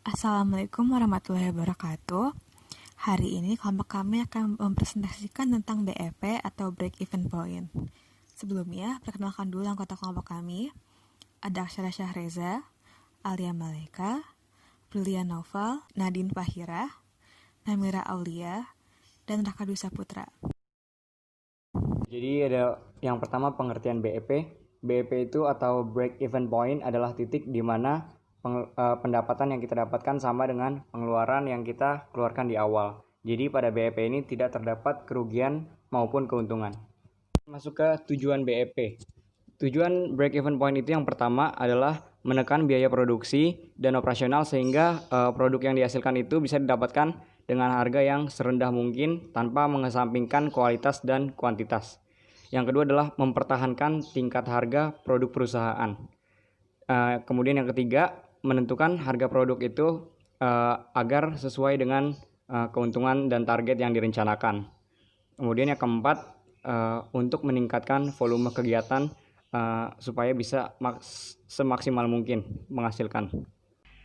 Assalamualaikum warahmatullahi wabarakatuh. Hari ini kelompok kami akan mempresentasikan tentang BEP atau Break Even Point. Sebelumnya, perkenalkan dulu anggota kelompok kami. Ada Aksyara Syahreza, Alia Maleka, Brilian Noval, Nadine Fahira, Namira Aulia, dan Raka Dwi Saputra. Jadi ada yang pertama pengertian BEP. BEP itu atau Break Even Point adalah titik di mana pendapatan yang kita dapatkan sama dengan pengeluaran yang kita keluarkan di awal. Jadi pada BEP ini tidak terdapat kerugian maupun keuntungan. Masuk ke tujuan BEP. Tujuan Break Even Point itu yang pertama adalah menekan biaya produksi dan operasional sehingga produk yang dihasilkan itu bisa didapatkan dengan harga yang serendah mungkin tanpa mengesampingkan kualitas dan kuantitas. Yang kedua adalah mempertahankan tingkat harga produk perusahaan. Kemudian yang ketiga, menentukan harga produk itu agar sesuai dengan keuntungan dan target yang direncanakan. Kemudian yang keempat, untuk meningkatkan volume kegiatan supaya bisa semaksimal mungkin menghasilkan.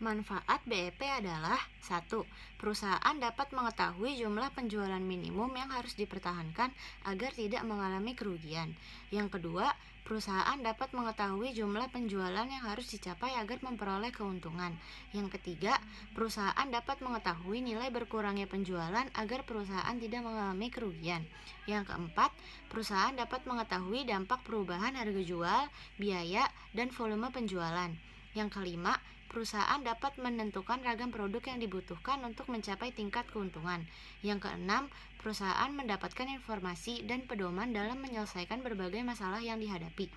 Manfaat BEP adalah 1. Perusahaan dapat mengetahui jumlah penjualan minimum yang harus dipertahankan agar tidak mengalami kerugian. Yang kedua, perusahaan dapat mengetahui jumlah penjualan yang harus dicapai agar memperoleh keuntungan. Yang ketiga, perusahaan dapat mengetahui nilai berkurangnya penjualan agar perusahaan tidak mengalami kerugian. Yang keempat, perusahaan dapat mengetahui dampak perubahan harga jual, biaya, dan volume penjualan. Yang kelima, perusahaan dapat menentukan ragam produk yang dibutuhkan untuk mencapai tingkat keuntungan. Yang keenam, perusahaan mendapatkan informasi dan pedoman dalam menyelesaikan berbagai masalah yang dihadapi.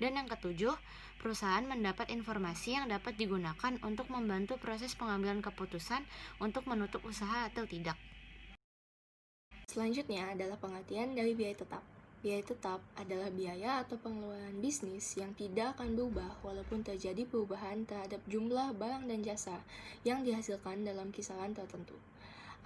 Dan yang ketujuh, perusahaan mendapat informasi yang dapat digunakan untuk membantu proses pengambilan keputusan untuk menutup usaha atau tidak. Selanjutnya adalah pengertian dari biaya tetap. Biaya tetap adalah biaya atau pengeluaran bisnis yang tidak akan berubah walaupun terjadi perubahan terhadap jumlah barang dan jasa yang dihasilkan dalam kisaran tertentu.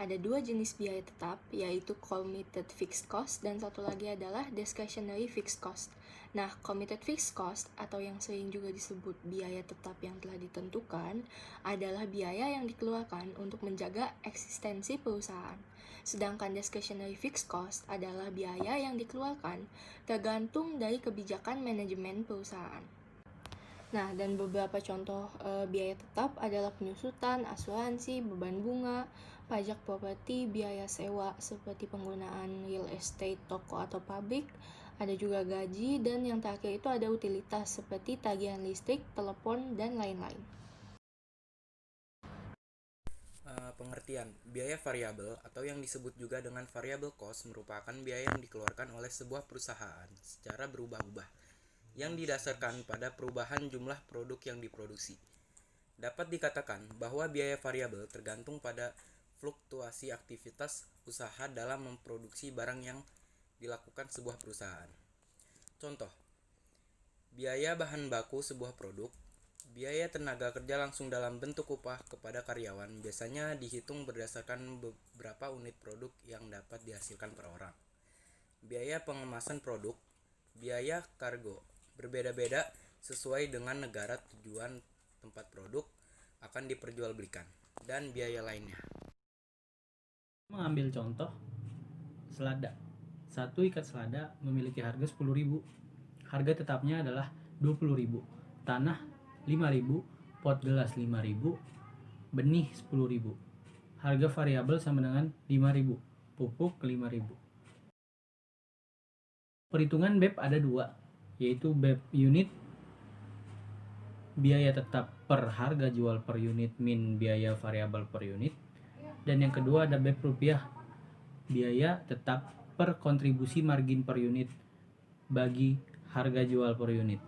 Ada dua jenis biaya tetap, yaitu committed fixed cost dan satu lagi adalah discretionary fixed cost. Nah, committed fixed cost atau yang sering juga disebut biaya tetap yang telah ditentukan adalah biaya yang dikeluarkan untuk menjaga eksistensi perusahaan. Sedangkan discretionary fixed cost adalah biaya yang dikeluarkan tergantung dari kebijakan manajemen perusahaan. Nah, dan beberapa contoh biaya tetap adalah penyusutan, asuransi, beban bunga, pajak properti, biaya sewa seperti penggunaan real estate, toko atau pabrik, ada juga gaji, dan yang terakhir itu ada utilitas seperti tagihan listrik, telepon, dan lain-lain. Pengertian biaya variabel atau yang disebut juga dengan variable cost merupakan biaya yang dikeluarkan oleh sebuah perusahaan secara berubah-ubah yang didasarkan pada perubahan jumlah produk yang diproduksi. Dapat dikatakan bahwa biaya variabel tergantung pada fluktuasi aktivitas usaha dalam memproduksi barang yang dilakukan sebuah perusahaan. Contoh, biaya bahan baku sebuah produk. Biaya tenaga kerja langsung dalam bentuk upah kepada karyawan biasanya dihitung berdasarkan beberapa unit produk yang dapat dihasilkan per orang. Biaya pengemasan produk, biaya kargo, berbeda-beda sesuai dengan negara tujuan tempat produk akan diperjualbelikan, dan biaya lainnya. Mengambil contoh selada. Satu ikat selada memiliki harga 10.000. Harga tetapnya adalah 20.000. Tanah 5.000, pot gelas 5.000, benih 10.000. Harga variabel sama dengan 5.000, pupuk 5.000. Perhitungan BEP ada dua, yaitu BEP unit, biaya tetap per harga jual per unit min biaya variabel per unit, dan yang kedua ada BEP rupiah, biaya tetap per kontribusi margin per unit bagi harga jual per unit.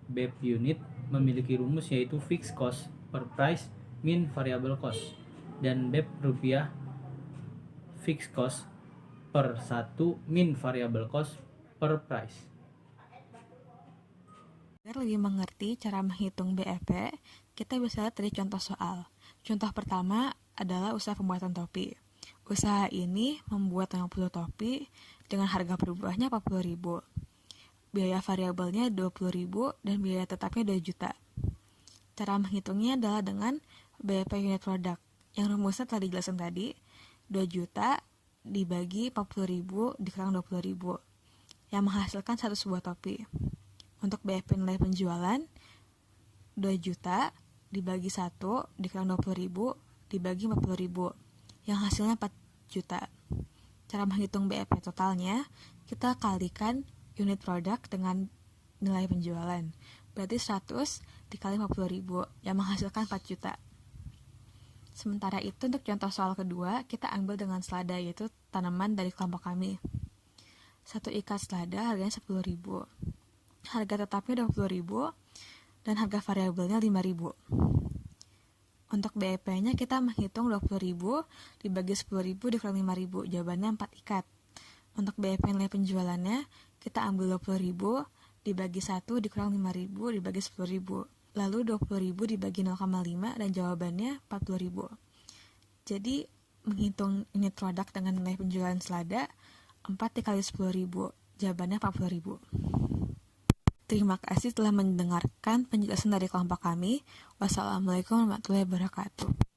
BEP unit memiliki rumus yaitu fixed cost per price min variable cost, dan BEP rupiah fixed cost per 1 min variable cost per price. Agar lebih mengerti cara menghitung BEP, kita bisa lihat dari contoh soal. Contoh pertama adalah usaha pembuatan topi. Usaha ini membuat 50 topi dengan harga per buahnya 40.000. Biaya variabelnya 20.000 dan biaya tetapnya 2 juta. Cara menghitungnya adalah dengan BEP unit produk. Yang rumusnya telah dijelaskan tadi, 2 juta dibagi 40.000 dikurang 20.000 yang menghasilkan satu sebuah topi. Untuk BEP nilai penjualan, 2 juta dibagi 1 dikurang 20.000 dibagi 40.000 yang hasilnya 4 juta. Cara menghitung BEP totalnya, kita kalikan unit produk dengan nilai penjualan. Berarti 100 dikali 50.000 yang menghasilkan 4 juta. Sementara itu untuk contoh soal kedua, kita ambil dengan selada, yaitu tanaman dari kelompok kami. Satu ikat selada harganya 10.000. Harga tetapnya 20.000 dan harga variabelnya 5.000. Untuk BEP-nya kita menghitung 20.000 dibagi 10.000 dikurang 5.000. Jawabannya 4 ikat. Untuk BEP nilai penjualannya kita ambil 20.000 dibagi 1 dikurang 5.000 dibagi 10.000. Lalu 20.000 dibagi 0,5 dan jawabannya 40.000. Jadi menghitung unit produk dengan nilai penjualan selada 4 dikali 10.000. Jawabannya 40.000. Terima kasih telah mendengarkan penjelasan dari kelompok kami. Wassalamualaikum warahmatullahi wabarakatuh.